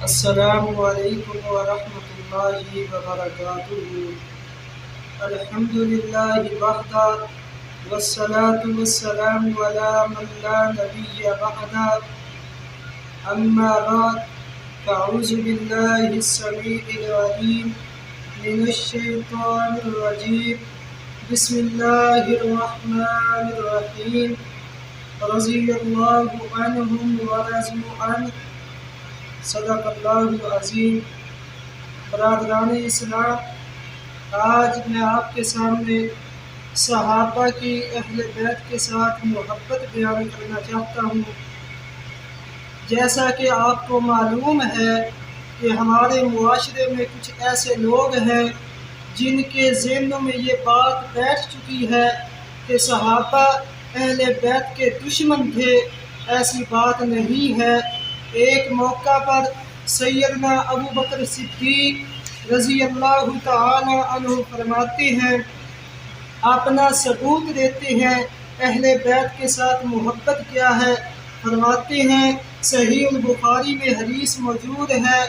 السلام علیکم ورحمۃ اللہ وبرکاتہ۔ الحمد للہ وحدہ والصلاة والسلام علی من لا نبی بعدہ، اما بعد فاعوذ باللہ السمیع العلیم من الشیطان الرجیم، بسم اللہ الرحمن الرحیم، رضی اللہ عنہم ورضوا عنہ، صدق اللہ العظیم۔ برادران اسلام، آج میں آپ کے سامنے صحابہ کی اہل بیت کے ساتھ محبت بیان کرنا چاہتا ہوں۔ جیسا کہ آپ کو معلوم ہے کہ ہمارے معاشرے میں کچھ ایسے لوگ ہیں جن کے ذہنوں میں یہ بات بیٹھ چکی ہے کہ صحابہ اہل بیت کے دشمن تھے۔ ایسی بات نہیں ہے۔ ایک موقع پر سیدنا ابو بکر صدیق رضی اللہ تعالی عنہ فرماتے ہیں، اپنا ثبوت دیتے ہیں اہل بیت کے ساتھ محبت کیا ہے۔ فرماتے ہیں، صحیح البخاری میں حدیث موجود ہے،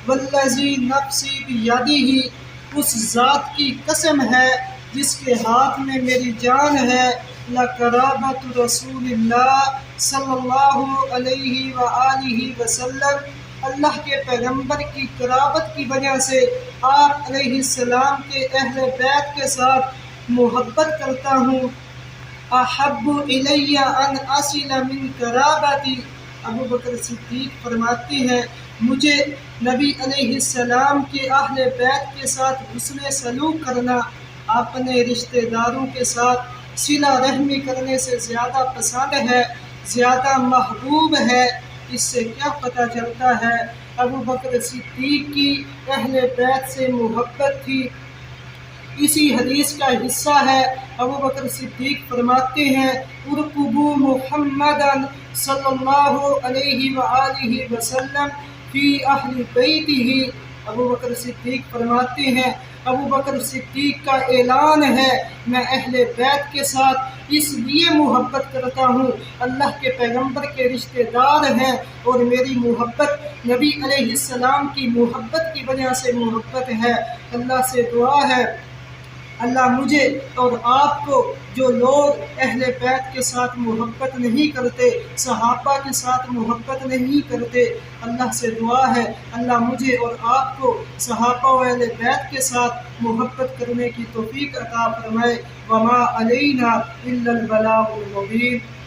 والذی نفسی بیدہ، اس ذات کی قسم ہے جس کے ہاتھ میں میری جان ہے، لقرابۃ رسول اللہ صلی اللہ علیہ وآلہ وسلم، اللہ کے پیغمبر کی قرابت کی وجہ سے آپ علیہ السلام کے اہل بیت کے ساتھ محبت کرتا ہوں۔ احب الی ان اصل من قرابتی، ابو بکر صدیق فرماتے ہیں، مجھے نبی علیہ السلام کے اہل بیت کے ساتھ حسن سلوک کرنا، اپنے رشتہ داروں کے ساتھ صلہ رحمی کرنے سے زیادہ پسند ہے، زیادہ محبوب ہے۔ اس سے کیا پتہ چلتا ہے ابو بکر صدیق کی اہل بیت سے محبت تھی۔ اسی حدیث کا حصہ ہے، ابو بکر صدیق فرماتے ہیں، ارقبوا محمدا صلی اللہ علیہ وآلہ وسلم فی اہل بیتہ، ابو بکر صدیق فرماتے ہیں، ابو بکر صدیق کا اعلان ہے، میں اہل بیت کے ساتھ اس لیے محبت کرتا ہوں، اللہ کے پیغمبر کے رشتہ دار ہیں اور میری محبت نبی علیہ السلام کی محبت کی وجہ سے محبت ہے۔ اللہ سے دعا ہے، اللہ مجھے اور آپ کو، جو لوگ اہل بیت کے ساتھ محبت نہیں کرتے، صحابہ کے ساتھ محبت نہیں کرتے، اللہ سے دعا ہے اللہ مجھے اور آپ کو صحابہ و اہل بیت کے ساتھ محبت کرنے کی توفیق عطا فرمائے۔ وما علینا الا البلاغ المبین۔